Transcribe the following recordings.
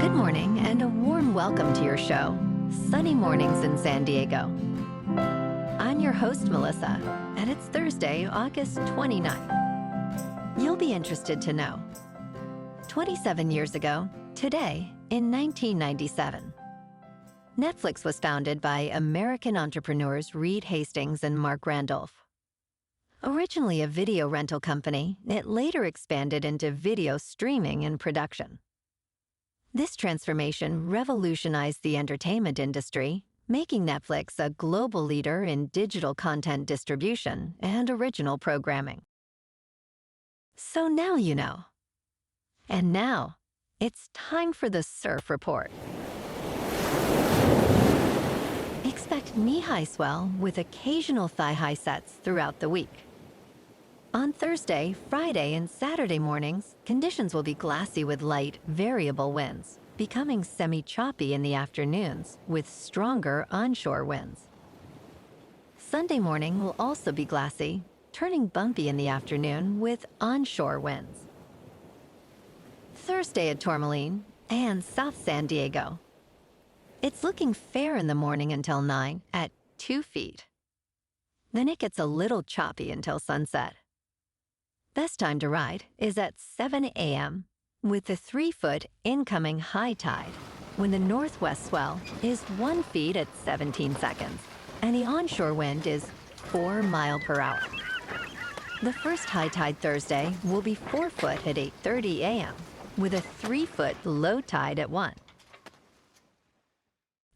Good morning and a warm welcome to your show, Sunny Mornings in San Diego. I'm your host, Melissa, and it's Thursday, August 29th. You'll be interested to know. 27 years ago, today, in 1997, Netflix was founded by American entrepreneurs Reed Hastings and Mark Randolph. Originally a video rental company, it later expanded into video streaming and production. This transformation revolutionized the entertainment industry, making Netflix a global leader in digital content distribution and original programming. So now you know. And now, it's time for the Surf Report. Expect knee-high swell with occasional thigh-high sets throughout the week. On Thursday, Friday, and Saturday mornings, conditions will be glassy with light, variable winds, becoming semi-choppy in the afternoons with stronger onshore winds. Sunday morning will also be glassy, turning bumpy in the afternoon with onshore winds. Thursday at Tourmaline and South San Diego. It's looking fair in the morning until 9 at 2 feet. Then it gets a little choppy until sunset. Best time to ride is at 7 a.m. with the 3-foot incoming high tide when the northwest swell is 1 foot at 17 seconds and the onshore wind is 4 miles per hour. The first high tide Thursday will be 4 foot at 8:30 a.m. with a 3-foot low tide at 1.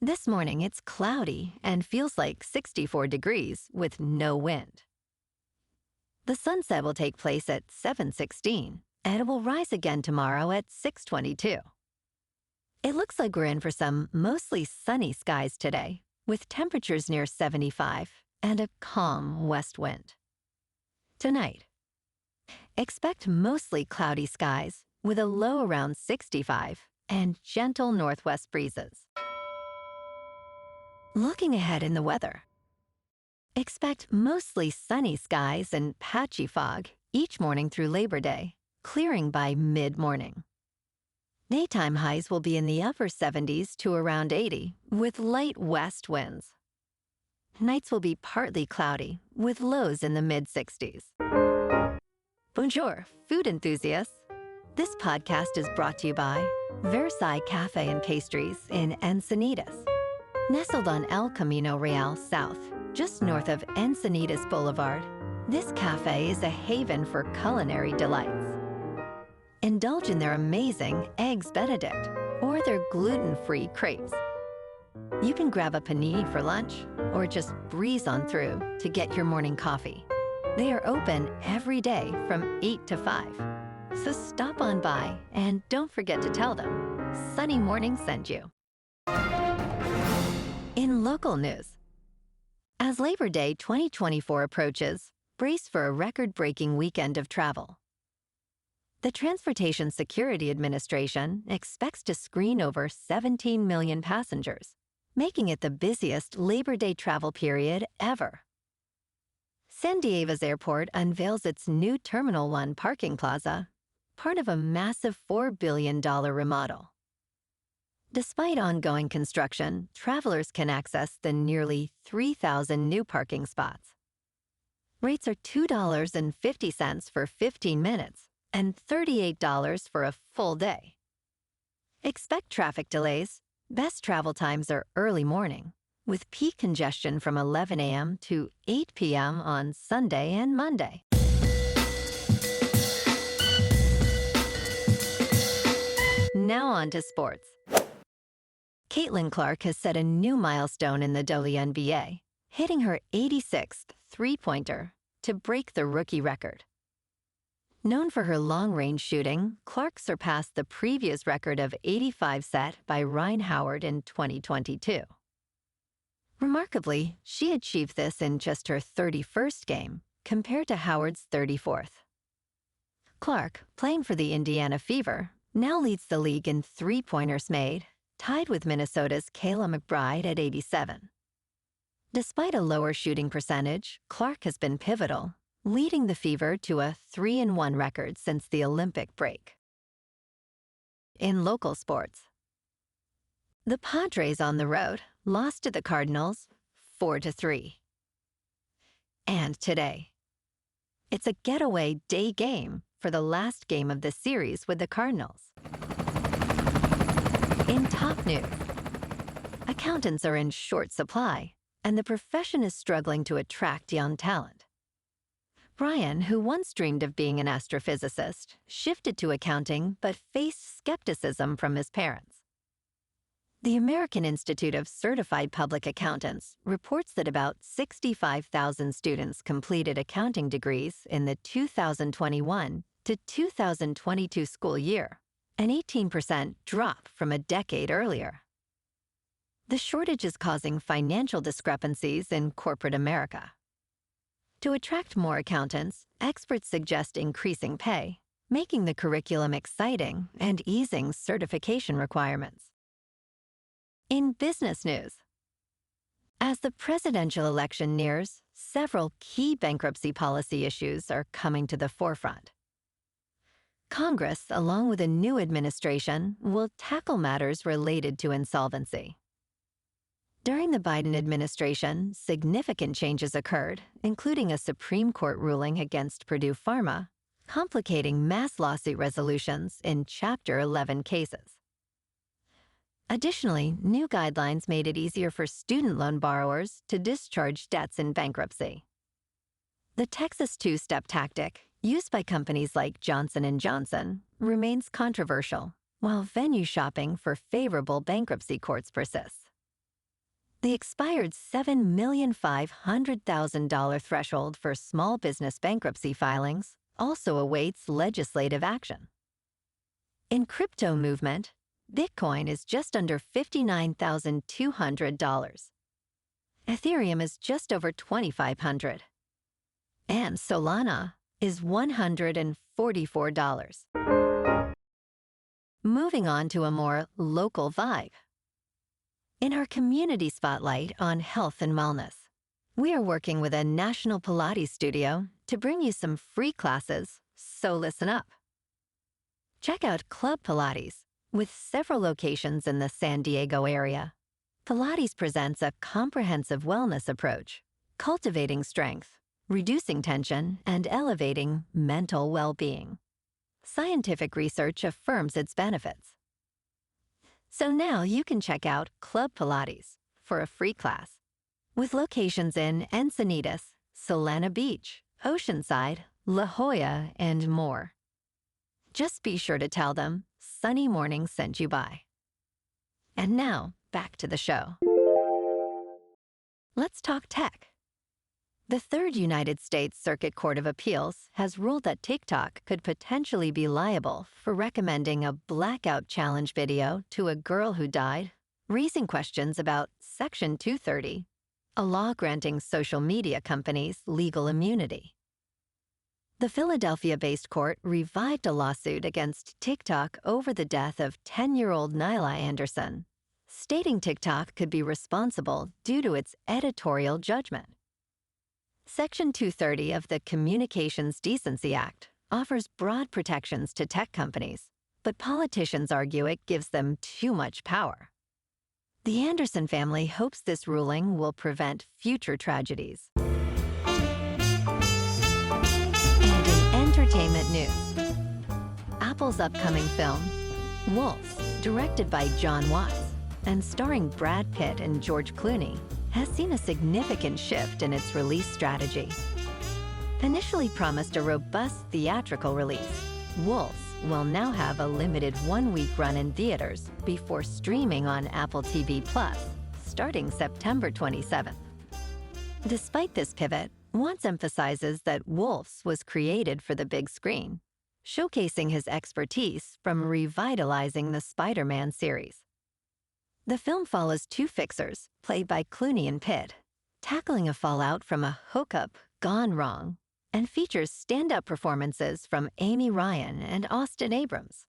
This morning it's cloudy and feels like 64 degrees with no wind. The sunset will take place at 7:16, and it will rise again tomorrow at 6:22. It looks like we're in for some mostly sunny skies today, with temperatures near 75 and a calm west wind. Tonight, expect mostly cloudy skies with a low around 65 and gentle northwest breezes. Looking ahead in the weather, expect mostly sunny skies and patchy fog each morning through Labor Day, clearing by mid-morning. Daytime highs will be in the upper 70s to around 80, with light west winds. Nights will be partly cloudy, with lows in the mid-60s. Bonjour, food enthusiasts. This podcast is brought to you by Versailles Cafe and Pastries in Encinitas. Nestled on El Camino Real South, just north of Encinitas Boulevard, this cafe is a haven for culinary delights. Indulge in their amazing Eggs Benedict or their gluten-free crepes. You can grab a panini for lunch or just breeze on through to get your morning coffee. They are open every day from 8 to 5. So stop on by and don't forget to tell them Sunny Morning sent you. In local news, as Labor Day 2024 approaches, brace for a record-breaking weekend of travel. The Transportation Security Administration expects to screen over 17 million passengers, making it the busiest Labor Day travel period ever. San Diego's airport unveils its new Terminal 1 parking plaza, part of a massive $4 billion remodel. Despite ongoing construction, travelers can access the nearly 3,000 new parking spots. Rates are $2.50 for 15 minutes and $38 for a full day. Expect traffic delays. Best travel times are early morning, with peak congestion from 11 a.m. to 8 p.m. on Sunday and Monday. Now on to sports. Caitlin Clark has set a new milestone in the WNBA, hitting her 86th three-pointer to break the rookie record. Known for her long-range shooting, Clark surpassed the previous record of 85 set by Ryan Howard in 2022. Remarkably, she achieved this in just her 31st game, compared to Howard's 34th. Clark, playing for the Indiana Fever, now leads the league in three-pointers made, tied with Minnesota's Kayla McBride at 87. Despite a lower shooting percentage, Clark has been pivotal, leading the Fever to a 3-1 record since the Olympic break. In local sports, The Padres on the road lost to the Cardinals 4-3. And today, it's a getaway day game for the last game of the series with the Cardinals. In top news, accountants are in short supply, and the profession is struggling to attract young talent. Brian, who once dreamed of being an astrophysicist, shifted to accounting but faced skepticism from his parents. The American Institute of Certified Public Accountants reports that about 65,000 students completed accounting degrees in the 2021 to 2022 school year, an 18% drop from a decade earlier. The shortage is causing financial discrepancies in corporate America. To attract more accountants, experts suggest increasing pay, making the curriculum exciting, and easing certification requirements. In business news, as the presidential election nears, several key bankruptcy policy issues are coming to the forefront. Congress, along with a new administration, will tackle matters related to insolvency. During the Biden administration, significant changes occurred, including a Supreme Court ruling against Purdue Pharma, complicating mass lawsuit resolutions in Chapter 11 cases. Additionally, new guidelines made it easier for student loan borrowers to discharge debts in bankruptcy. The Texas two-step tactic, used by companies like Johnson & Johnson, remains controversial, while venue shopping for favorable bankruptcy courts persists. The expired $7,500,000 threshold for small business bankruptcy filings also awaits legislative action. In crypto movement, Bitcoin is just under $59,200. Ethereum is just over $2,500. And Solana is $144. Moving on to a more local vibe. In our community spotlight on health and wellness, we are working with a national Pilates studio to bring you some free classes, so listen up. Check out Club Pilates. With several locations in the San Diego area, Pilates presents a comprehensive wellness approach, cultivating strength, reducing tension, and elevating mental well-being. Scientific research affirms its benefits. So now you can check out Club Pilates for a free class, with locations in Encinitas, Solana Beach, Oceanside, La Jolla, and more. Just be sure to tell them Sunny Morning sent you by. And now, back to the show. Let's talk tech. The Third United States Circuit Court of Appeals has ruled that TikTok could potentially be liable for recommending a blackout challenge video to a girl who died, raising questions about Section 230, a law granting social media companies legal immunity. The Philadelphia-based court revived a lawsuit against TikTok over the death of 10-year-old Nyla Anderson, stating TikTok could be responsible due to its editorial judgment. Section 230 of the Communications Decency Act offers broad protections to tech companies, but politicians argue it gives them too much power. The Anderson family hopes this ruling will prevent future tragedies. Entertainment news. Apple's upcoming film, Wolves, directed by John Watts and starring Brad Pitt and George Clooney, has seen a significant shift in its release strategy. Initially promised a robust theatrical release, Wolves will now have a limited one-week run in theaters before streaming on Apple TV Plus, starting September 27th. Despite this pivot, Watts emphasizes that Wolves was created for the big screen, showcasing his expertise from revitalizing the Spider-Man series. The film follows two fixers, played by Clooney and Pitt, tackling a fallout from a hookup gone wrong, and features stand-up performances from Amy Ryan and Austin Abrams.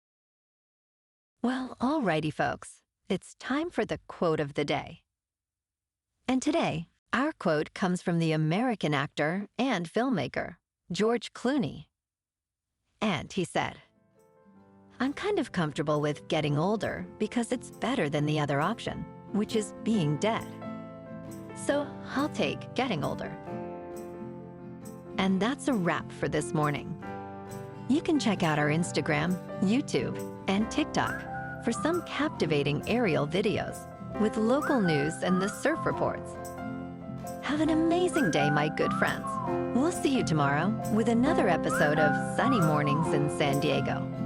Well, alrighty folks, it's time for the quote of the day. And today, our quote comes from the American actor and filmmaker, George Clooney. And he said, I'm kind of comfortable with getting older because it's better than the other option, which is being dead. So I'll take getting older. And that's a wrap for this morning. You can check out our Instagram, YouTube, and TikTok for some captivating aerial videos with local news and the surf reports. Have an amazing day, my good friends. We'll see you tomorrow with another episode of Sunny Mornings in San Diego.